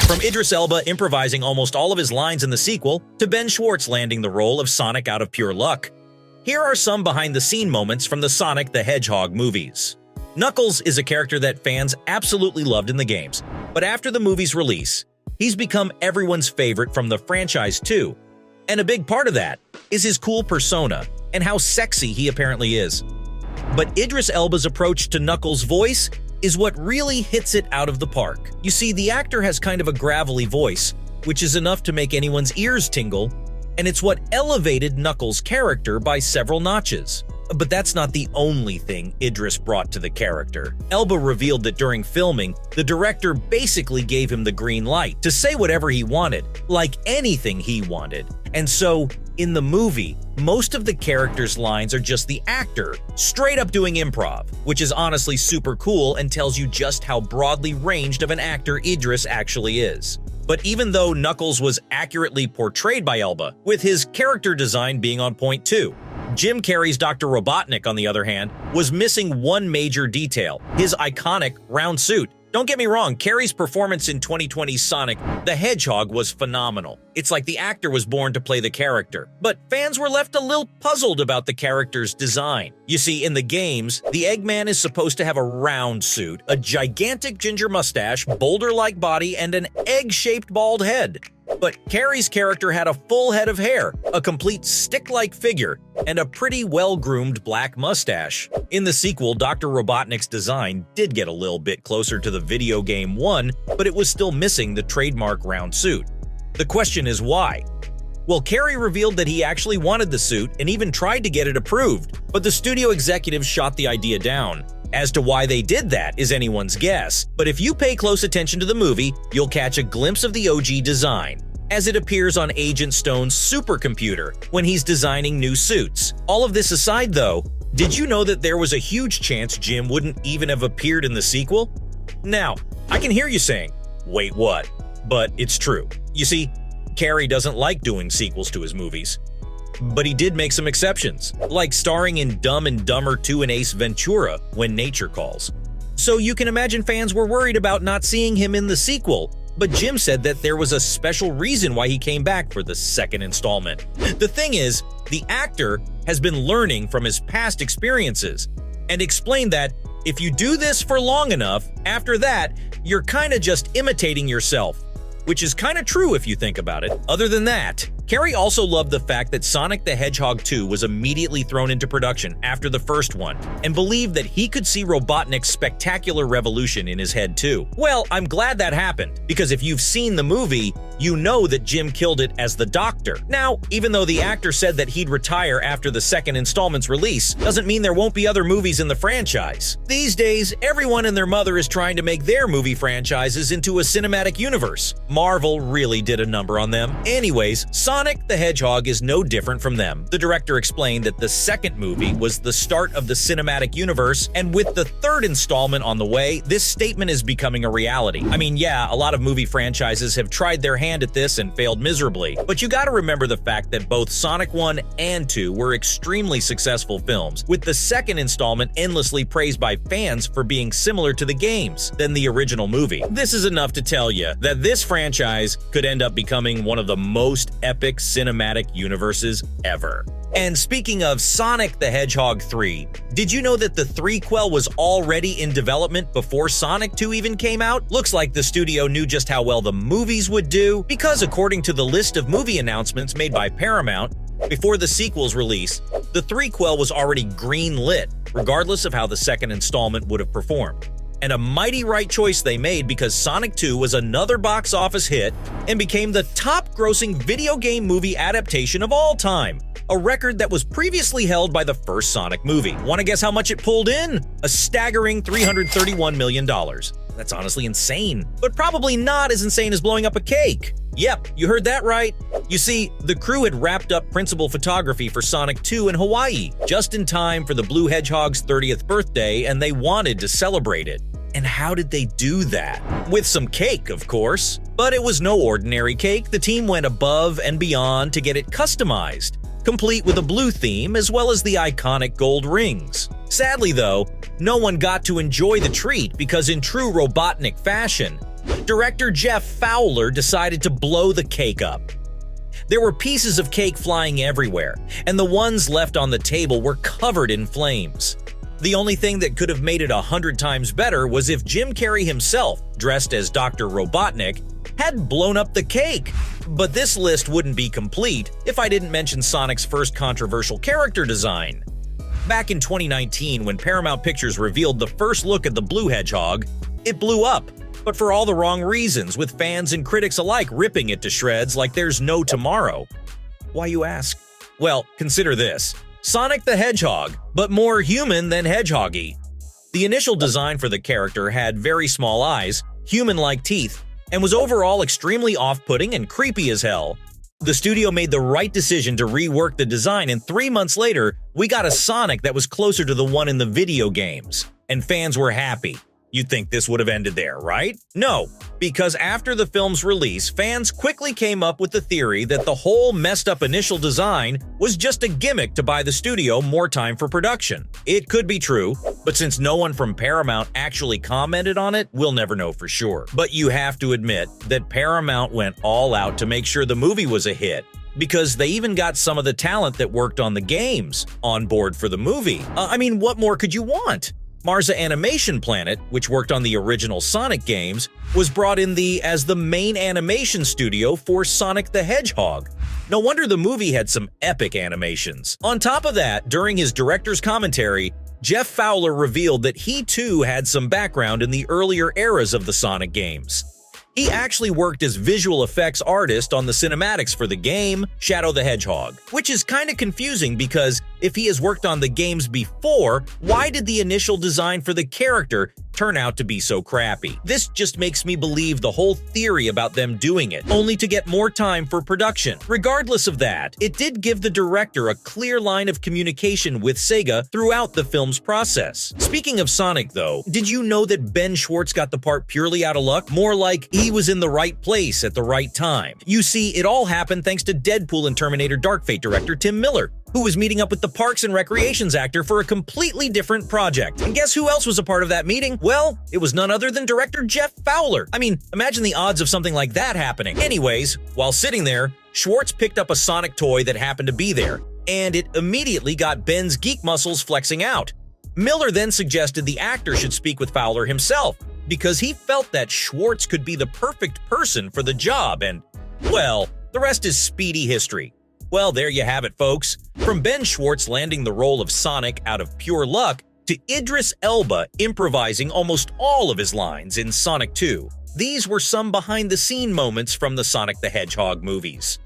From Idris Elba improvising almost all of his lines in the sequel, to Ben Schwartz landing the role of Sonic out of pure luck. Here are some behind-the-scene moments from the Sonic the Hedgehog movies. Knuckles is a character that fans absolutely loved in the games, but after the movie's release, he's become everyone's favorite from the franchise too. And a big part of that is his cool persona and how sexy he apparently is. But Idris Elba's approach to Knuckles' voice is what really hits it out of the park. You see, the actor has kind of a gravelly voice, which is enough to make anyone's ears tingle, and it's what elevated Knuckles' character by several notches. But that's not the only thing Idris brought to the character. Elba revealed that during filming, the director basically gave him the green light to say whatever he wanted, like anything he wanted. And so, in the movie, most of the character's lines are just the actor, straight up doing improv, which is honestly super cool and tells you just how broadly ranged of an actor Idris actually is. But even though Knuckles was accurately portrayed by Elba, with his character design being on point too, Jim Carrey's Dr. Robotnik, on the other hand, was missing one major detail: his iconic round suit. Don't get me wrong, Carrey's performance in 2020's Sonic the Hedgehog was phenomenal. It's like the actor was born to play the character. But fans were left a little puzzled about the character's design. You see, in the games, the Eggman is supposed to have a round suit, a gigantic ginger mustache, boulder-like body, and an egg-shaped bald head. But Carrey's character had a full head of hair, a complete stick-like figure, and a pretty well-groomed black mustache. In the sequel, Dr. Robotnik's design did get a little bit closer to the video game 1, but it was still missing the trademark round suit. The question is why? Well, Carrey revealed that he actually wanted the suit and even tried to get it approved, but the studio executives shot the idea down. As to why they did that is anyone's guess, but if you pay close attention to the movie, you'll catch a glimpse of the OG design, as it appears on Agent Stone's supercomputer when he's designing new suits. All of this aside though, did you know that there was a huge chance Jim wouldn't even have appeared in the sequel? Now, I can hear you saying, wait, what? But it's true. You see, Carrey doesn't like doing sequels to his movies. But he did make some exceptions, like starring in Dumb and Dumber 2 and Ace Ventura, When Nature Calls. So you can imagine fans were worried about not seeing him in the sequel, but Jim said that there was a special reason why he came back for the second installment. The thing is, the actor has been learning from his past experiences, and explained that if you do this for long enough, after that, you're kinda just imitating yourself. Which is kinda true if you think about it. Other than that, Carrey also loved the fact that Sonic the Hedgehog 2 was immediately thrown into production after the first one, and believed that he could see Robotnik's spectacular revolution in his head too. Well, I'm glad that happened, because if you've seen the movie, you know that Jim killed it as the Doctor. Now, even though the actor said that he'd retire after the second installment's release, doesn't mean there won't be other movies in the franchise. These days, everyone and their mother is trying to make their movie franchises into a cinematic universe. Marvel really did a number on them. Anyways, Sonic the Hedgehog is no different from them. The director explained that the second movie was the start of the cinematic universe, and with the third installment on the way, this statement is becoming a reality. I mean, yeah, a lot of movie franchises have tried their hand at this and failed miserably, but you gotta remember the fact that both Sonic 1 and 2 were extremely successful films, with the second installment endlessly praised by fans for being similar to the games than the original movie. This is enough to tell you that this franchise could end up becoming one of the most epic cinematic universes ever. And speaking of Sonic the Hedgehog 3, did you know that the threequel was already in development before Sonic 2 even came out? Looks like the studio knew just how well the movies would do, because according to the list of movie announcements made by Paramount, before the sequel's release, the threequel was already green-lit, regardless of how the second installment would have performed. And a mighty right choice they made, because Sonic 2 was another box office hit and became the top-grossing video game movie adaptation of all time, a record that was previously held by the first Sonic movie. Want to guess how much it pulled in? A staggering $331 million. That's honestly insane, but probably not as insane as blowing up a cake. Yep, you heard that right. You see, the crew had wrapped up principal photography for Sonic 2 in Hawaii, just in time for the Blue Hedgehog's 30th birthday, and they wanted to celebrate it. And how did they do that? With some cake, of course. But it was no ordinary cake. The team went above and beyond to get it customized, complete with a blue theme as well as the iconic gold rings. Sadly though, no one got to enjoy the treat, because in true Robotnik fashion, Director Jeff Fowler decided to blow the cake up. There were pieces of cake flying everywhere, and the ones left on the table were covered in flames. The only thing that could have made it 100 times better was if Jim Carrey himself, dressed as Dr. Robotnik, had blown up the cake. But this list wouldn't be complete if I didn't mention Sonic's first controversial character design. Back in 2019, when Paramount Pictures revealed the first look at the Blue Hedgehog, it blew up, but for all the wrong reasons, with fans and critics alike ripping it to shreds like there's no tomorrow. Why, you ask? Well, consider this. Sonic the Hedgehog, but more human than hedgehoggy. The initial design for the character had very small eyes, human-like teeth, and was overall extremely off-putting and creepy as hell. The studio made the right decision to rework the design, and 3 months later, we got a Sonic that was closer to the one in the video games. And fans were happy. You'd think this would have ended there, right? No, because after the film's release, fans quickly came up with the theory that the whole messed-up initial design was just a gimmick to buy the studio more time for production. It could be true, but since no one from Paramount actually commented on it, we'll never know for sure. But you have to admit that Paramount went all out to make sure the movie was a hit, because they even got some of the talent that worked on the games on board for the movie. I mean, what more could you want? Marza Animation Planet, which worked on the original Sonic games, was brought in as the main animation studio for Sonic the Hedgehog. No wonder the movie had some epic animations. On top of that, during his director's commentary, Jeff Fowler revealed that he too had some background in the earlier eras of the Sonic games. He actually worked as visual effects artist on the cinematics for the game Shadow the Hedgehog, which is kind of confusing because if he has worked on the games before, why did the initial design for the character turn out to be so crappy? This just makes me believe the whole theory about them doing it, only to get more time for production. Regardless of that, it did give the director a clear line of communication with Sega throughout the film's process. Speaking of Sonic though, did you know that Ben Schwartz got the part purely out of luck? More like he was in the right place at the right time. You see, it all happened thanks to Deadpool and Terminator Dark Fate director Tim Miller, who was meeting up with the Parks and Recreations actor for a completely different project. And guess who else was a part of that meeting? Well, it was none other than director Jeff Fowler. I mean, imagine the odds of something like that happening. Anyways, while sitting there, Schwartz picked up a Sonic toy that happened to be there, and it immediately got Ben's geek muscles flexing out. Miller then suggested the actor should speak with Fowler himself, because he felt that Schwartz could be the perfect person for the job, and, well, the rest is speedy history. Well, there you have it, folks. From Ben Schwartz landing the role of Sonic out of pure luck, to Idris Elba improvising almost all of his lines in Sonic 2. These were some behind-the-scene moments from the Sonic the Hedgehog movies.